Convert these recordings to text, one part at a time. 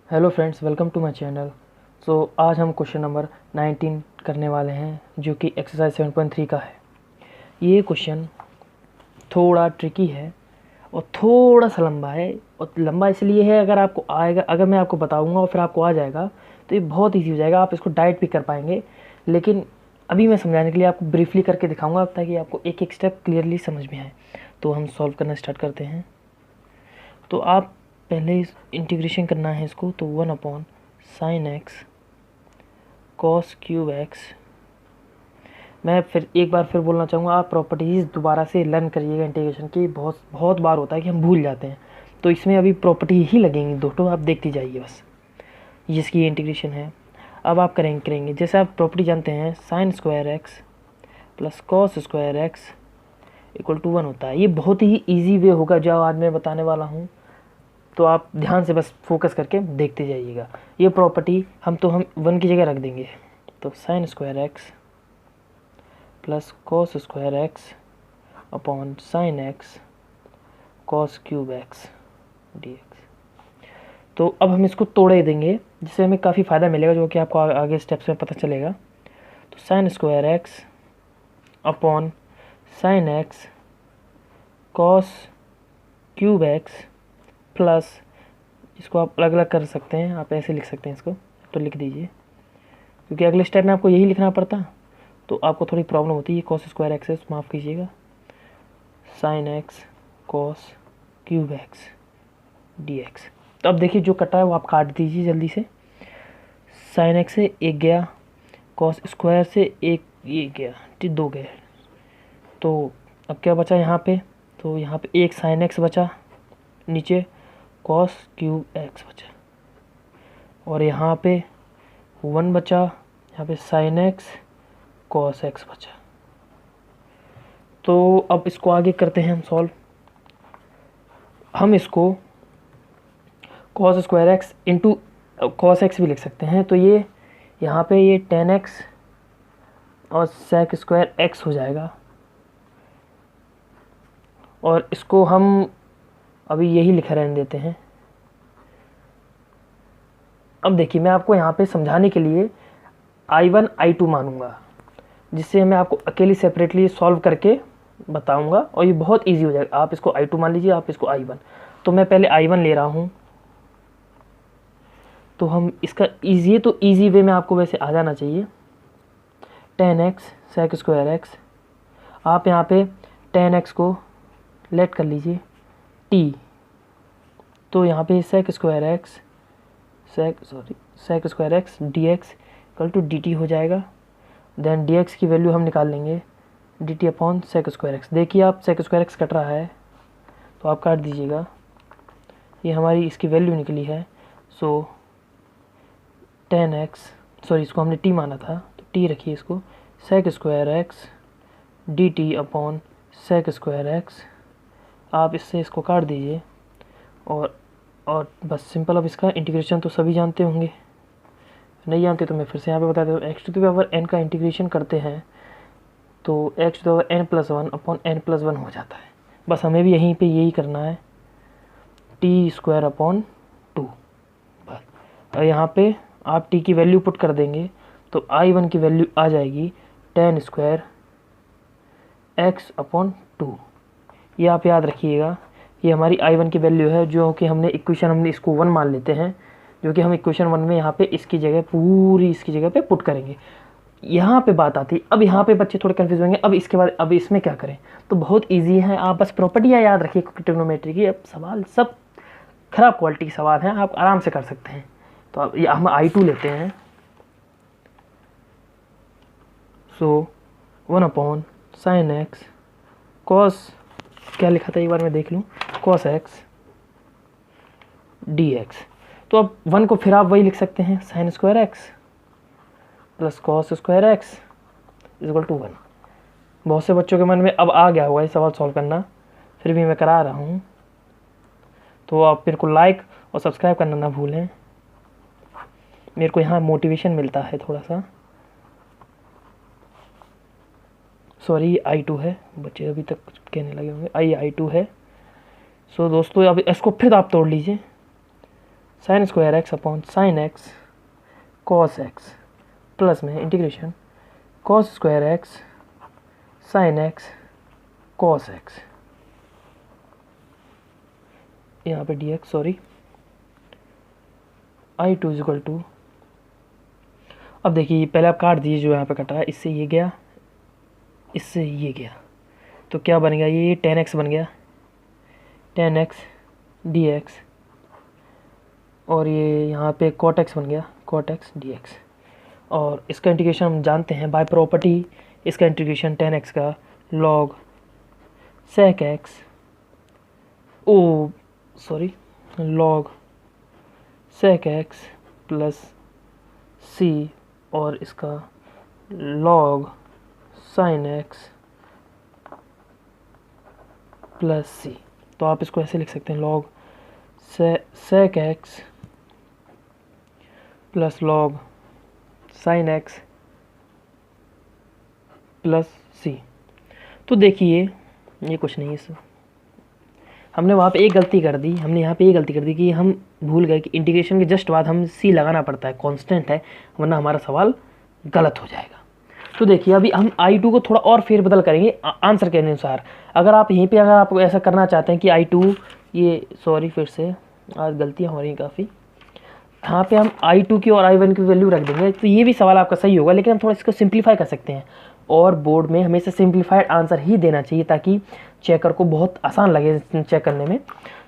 Hello friends, welcome to my channel. आज हम question number 19 करने वाले हैं जो कि एक्सरसाइज 7.3 का है। ये क्वेश्चन थोड़ा ट्रिकी है और थोड़ा सा लंबा है। और लंबा इसलिए है, अगर मैं आपको बताऊंगा और फिर आपको आ जाएगा तो ये बहुत इजी हो जाएगा, आप इसको डायरेक्ट भी कर पाएंगे। लेकिन अभी मैं समझाने के लिए आपको ब्रीफली करके दिखाऊंगा ताकि आपको एक एक स्टेप क्लियरली समझ में आए। तो हम सॉल्व करना स्टार्ट करते हैं। तो आप पहले इस इंटीग्रेशन करना है इसको, तो 1/sin x cos cube x. मैं फिर एक बार फिर बोलना चाहूँगा, आप प्रॉपर्टीज़ दोबारा से लर्न करिएगा इंटीग्रेशन की। बहुत बहुत बार होता है कि हम भूल जाते हैं, तो इसमें अभी प्रॉपर्टी ही लगेंगी दो, तो आप देखती जाइए बस। जिसकी इंटीग्रेशन है अब आप करेंगे जैसे आप प्रॉपर्टी जानते हैं, sine square x plus cos square x equal to 1 होता है। ये बहुत ही ईजी वे होगा जो आज मैं बताने वाला हूँ, तो आप ध्यान से बस फोकस करके देखते जाइएगा। ये प्रॉपर्टी हम 1 की जगह रख देंगे, तो sign square x plus cos square x upon sine x cos cube x d x. तो अब हम इसको तोड़े देंगे जिससे हमें काफ़ी फ़ायदा मिलेगा, जो कि आपको आगे स्टेप्स में पता चलेगा। तो sign square x upon sine x cos cube x plus, इसको आप अलग अलग कर सकते हैं, आप ऐसे लिख सकते हैं इसको, तो लिख दीजिए, क्योंकि अगले स्टेप में आपको यही लिखना पड़ता तो आपको थोड़ी प्रॉब्लम होती है। कॉस स्क्वायर एक्स है, माफ़ कीजिएगा, sign x cos cube x d x. तो अब देखिए जो कटा है वो आप काट दीजिए जल्दी से। साइन एक्स से एक गया, कॉस स्क्वायर से एक ये गया, दो गए, तो अब क्या बचा यहाँ पे, तो यहाँ पे एक साइन एक्स बचा, नीचे कॉस क्यूब एक्स बचा, और यहाँ पे 1 बचा, यहाँ पे साइन एक्स कॉस एक्स बचा। तो अब इसको आगे करते हैं हम सॉल्व। हम इसको cos square x into cos x भी लिख सकते हैं, तो ये यहाँ पे ये टेन एक्स और सेक स्क्वायर एक्स हो जाएगा, और इसको हम अभी यही लिखा रहने देते हैं। अब देखिए मैं आपको यहाँ पे समझाने के लिए I1 I2 मानूंगा, जिससे मैं आपको अकेली सेपरेटली सॉल्व करके बताऊंगा, और ये बहुत इजी हो जाएगा। आप इसको I2 मान लीजिए, आप इसको I1। तो मैं पहले I1 ले रहा हूँ, तो हम इसका ईजी वे में आपको वैसे आ जाना चाहिए। Tan x sec square x, आप यहाँ पे टेन एक्स को लेट कर लीजिए टी, तो यहाँ पे sec square x d x equal to d t हो जाएगा। देन डी एक्स की वैल्यू हम निकाल लेंगे, d t upon sec square x. देखिए आप सेक स्क्वायर एक्स कट रहा है, तो आप काट दीजिएगा, ये हमारी इसकी वैल्यू निकली है। सो टेन एक्स, सॉरी इसको हमने टी माना था तो टी रखिए इसको, sec square x d t upon sec square x. आप इससे इसको काट दीजिए, और बस सिंपल। अब इसका इंटीग्रेशन तो सभी जानते होंगे, नहीं जानते तो मैं फिर से यहाँ पे बता देता हूँ। X to the power n का इंटीग्रेशन करते हैं तो x to the power n plus one upon n plus one हो जाता है। बस हमें भी यहीं पे यही करना है, टी स्क्वायर अपॉन टू बस। और यहाँ पे आप टी की वैल्यू पुट कर देंगे तो I1 की वैल्यू आ जाएगी ten square x upon two. ये आप याद रखिएगा, ये हमारी I1 की वैल्यू है, जो कि हमने इसको 1 मान लेते हैं, जो कि हम इक्वेशन 1 में यहाँ पे इसकी जगह पूरी इसकी जगह पे पुट करेंगे। यहाँ पे बात आती है, अब यहाँ पे बच्चे थोड़े कंफ्यूज होंगे, अब इसके बाद अब इसमें क्या करें। तो बहुत ईजी है, आप बस प्रॉपर्टियाँ याद रखिए ट्रिग्नोमेट्री की। अब सवाल सब खराब क्वालिटी के सवाल हैं, आप आराम से कर सकते हैं। तो अब हम I2 लेते हैं, सो 1 अपॉन साइन एक्स कॉस, क्या लिखा था एक बार मैं देख लूँ, कॉस एक्स डी एक्स। तो अब 1 को फिर आप वही लिख सकते हैं, sine square x plus cos square x equal to 1। बहुत से बच्चों के मन में अब आ गया होगा ये सवाल सॉल्व करना, फिर भी मैं करा रहा हूँ, तो आप मेरे को लाइक और सब्सक्राइब करना ना भूलें, मेरे को यहाँ मोटिवेशन मिलता है थोड़ा सा। सॉरी I2 है, बच्चे अभी तक कहने लगे होंगे I2 है। सो दोस्तों अब इसको फिर आप तोड़ लीजिए, sine square x upon sine x cos x plus में integration cos square x sine x cos x, यहाँ पे D x, sorry, I two is equal to, अब देखिए पहले आप काट दीजिए जो यहाँ पे कटा है, इससे ये गया, इससे ये गया, तो क्या बन गया, ये tan x बन गया, tan x dx, और ये यहाँ पे cot x बन गया, cot x dx, और इसका इंटीग्रेशन हम जानते हैं बाय प्रॉपर्टी, इसका इंटीग्रेशन tan x का log sec x, log sec x plus c, और इसका log sin x plus c। तो आप इसको ऐसे लिख सकते हैं, log sec x plus log sin x plus c। तो देखिए ये कुछ नहीं है, इसमें हमने वहाँ पे एक गलती कर दी, हमने यहाँ पे एक गलती कर दी कि हम भूल गए कि इंटीग्रेशन के जस्ट बाद हम c लगाना पड़ता है, कांस्टेंट है, वरना हमारा सवाल गलत हो जाएगा। तो देखिए अभी हम I2 को थोड़ा और फेरबदल करेंगे आंसर के अनुसार। अगर आप यहीं पे अगर आप ऐसा करना चाहते हैं कि I2 ये, सॉरी फिर से आज गलतियाँ हो रही हैं काफ़ी, यहाँ पे हम I2 की और I1 की वैल्यू रख देंगे, तो ये भी सवाल आपका सही होगा, लेकिन हम थोड़ा इसको सिंप्लीफाई कर सकते हैं, और बोर्ड में हमेशा सिंप्लीफाइड आंसर ही देना चाहिए ताकि चेकर को बहुत आसान लगे चेक करने में।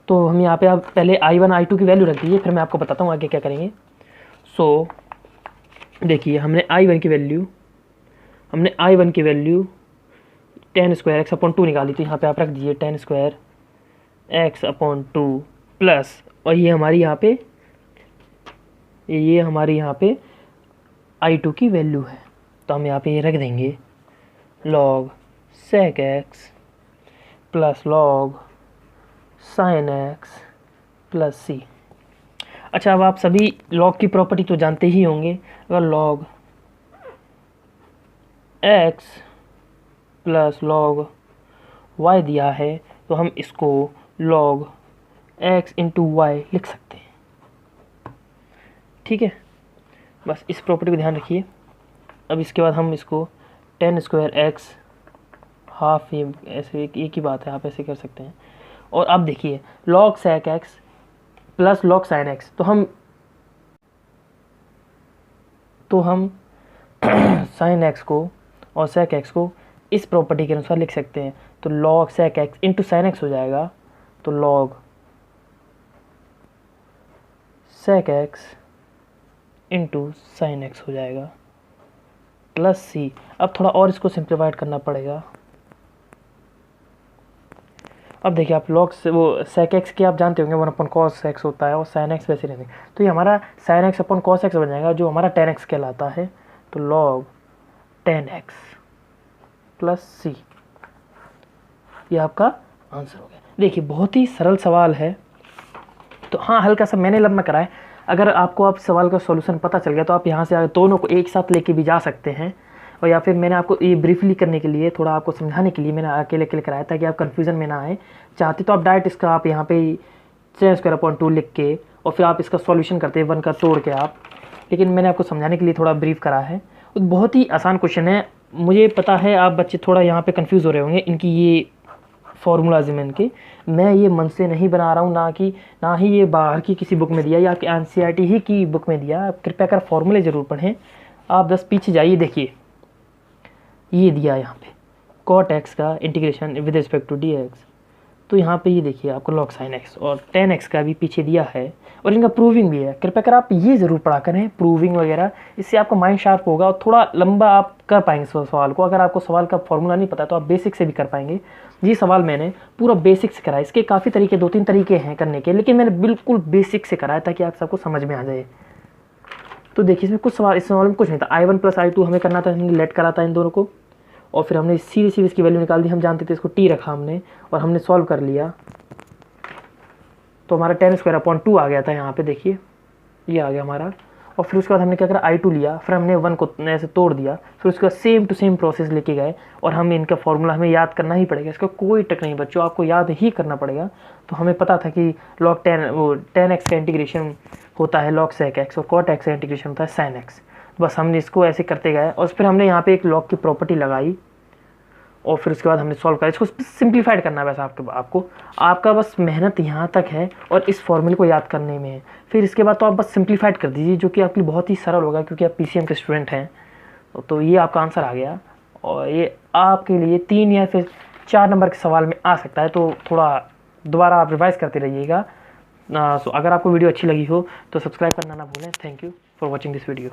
तो हम यहाँ पे आप पहले I1 I2 की वैल्यू रख दीजिए, फिर मैं आपको बताता हूँ आगे क्या करेंगे। सो देखिए हमने I1 की value tan square x upon 2 निकाली, तो यहाँ पे आप रख दीजिए tan square x upon 2 plus, और ये हमारी यहाँ पे I2 की वैल्यू है, तो हम यहाँ पे ये रख देंगे log sec x plus log sin x plus c। अच्छा, अब आप सभी log की प्रॉपर्टी तो जानते ही होंगे, अगर log x plus log y दिया है तो हम इसको log x इंटू वाई लिख सकते हैं, ठीक है। बस इस प्रॉपर्टी को ध्यान रखिए। अब इसके बाद हम इसको tan स्क्वायर एक्स हाफ, ये ऐसे एक ही बात है, आप ऐसे कर सकते हैं। और अब देखिए log sec x plus log sin x, तो हम sin x को और sec x को इस प्रॉपर्टी के अनुसार लिख सकते हैं, तो log sec x into sin x हो जाएगा, तो log sec x into sin x हो जाएगा प्लस c। अब थोड़ा और इसको सिंप्लीफाइड करना पड़ेगा। अब देखिए आप log से वो sec x के आप जानते होंगे 1/cos x होता है, और sin x वैसे नहीं, तो ये हमारा sin x upon cos x बन जाएगा, जो हमारा tan x कहलाता है, तो log tan x plus c, ये आपका आंसर हो गया। देखिए बहुत ही सरल सवाल है, तो हाँ हल्का सा मैंने लंबा करा है। अगर आपको आप सवाल का सॉल्यूशन पता चल गया तो आप यहाँ से दोनों को एक साथ लेके भी जा सकते हैं, और या फिर मैंने आपको ये ब्रीफली करने के लिए, थोड़ा आपको समझाने के लिए मैंने अकेले अकेले कराया ताकि आप कन्फ्यूज़न में ना आए। चाहते तो आप डायरेक्ट इसका आप यहाँ पे tan स्क्वायर अपॉन 2 लिख के और फिर आप इसका सॉल्यूशन करते हैं 1 का तोड़ के आप, लेकिन मैंने आपको समझाने के लिए थोड़ा ब्रीफ करा है। बहुत ही आसान क्वेश्चन है, मुझे पता है आप बच्चे थोड़ा यहाँ पे कंफ्यूज हो रहे होंगे इनकी ये फार्मूलाज में इनके। मैं ये मन से नहीं बना रहा हूँ, ना ही ये बाहर की किसी बुक में दिया या NCERT ही की बुक में दिया। आप कृपया कर फार्मूले ज़रूर पढ़ें। आप बस पीछे जाइए, देखिए ये दिया यहाँ पे cot x का integration with respect to dx, तो यहाँ पे ये देखिए आपको log sin x और tan x का भी पीछे दिया है, और इनका प्रूविंग भी है। कृपया कर आप ये ज़रूर पढ़ा करें प्रूविंग वगैरह, इससे आपका माइंड शार्प होगा और थोड़ा लंबा आप कर पाएंगे सवाल को। अगर आपको सवाल का फॉर्मूला नहीं पता तो आप बेसिक से भी कर पाएंगे। ये सवाल मैंने पूरा बेसिक से कराया, इसके काफ़ी तरीके 2-3 तरीके हैं करने के, लेकिन मैंने बिल्कुल बेसिक से कराया ताकि आप सबको समझ में आ जाए। तो देखिए इसमें कुछ सवाल, इस सवाल में कुछ नहीं था। I1 प्लस I2 हमें करना था, हमने लेट करा था इन दोनों को, और फिर हमने सीधे इसकी वैल्यू निकाल दी। हम जानते थे इसको t रखा हमने, और हमने सॉल्व कर लिया, तो हमारा tan स्क्वायर अपॉन 2 आ गया था यहाँ पे, देखिए ये आ गया हमारा, और फिर उसके बाद हमने क्या करा, I2 लिया, फिर हमने 1 को ऐसे तोड़ दिया, फिर उसके बाद सेम टू सेम प्रोसेस लेके गए और हम इनका फॉर्मूला हमें याद करना ही पड़ेगा, इसका कोई ट्रिक नहीं बच्चों, आपको याद ही करना पड़ेगा। तो हमें पता था कि log 10 वो 10x का इंटीग्रेशन होता है log sec x और cot x का इंटीग्रेशन होता है sin x। बस हमने इसको ऐसे करते गए और फिर हमने यहाँ पे एक log की प्रॉपर्टी लगाई और फिर उसके बाद हमने सॉल्व करा। इसको सिंप्लीफाइड करना है बस आपको आपका बस मेहनत यहाँ तक है और इस फॉर्मूले को याद करने में है। फिर इसके बाद तो आप बस सिंप्लीफाइड कर दीजिए, जो कि आपके लिए बहुत ही सरल होगा क्योंकि आप PCM के स्टूडेंट हैं। तो ये आपका आंसर आ गया और ये आपके लिए 3 या फिर 4 नंबर के सवाल में आ सकता है, तो थोड़ा दोबारा आप रिवाइज करते रहिएगा। सो अगर आपको वीडियो अच्छी लगी हो तो सब्सक्राइब करना ना भूलें। Thank you for watching this video.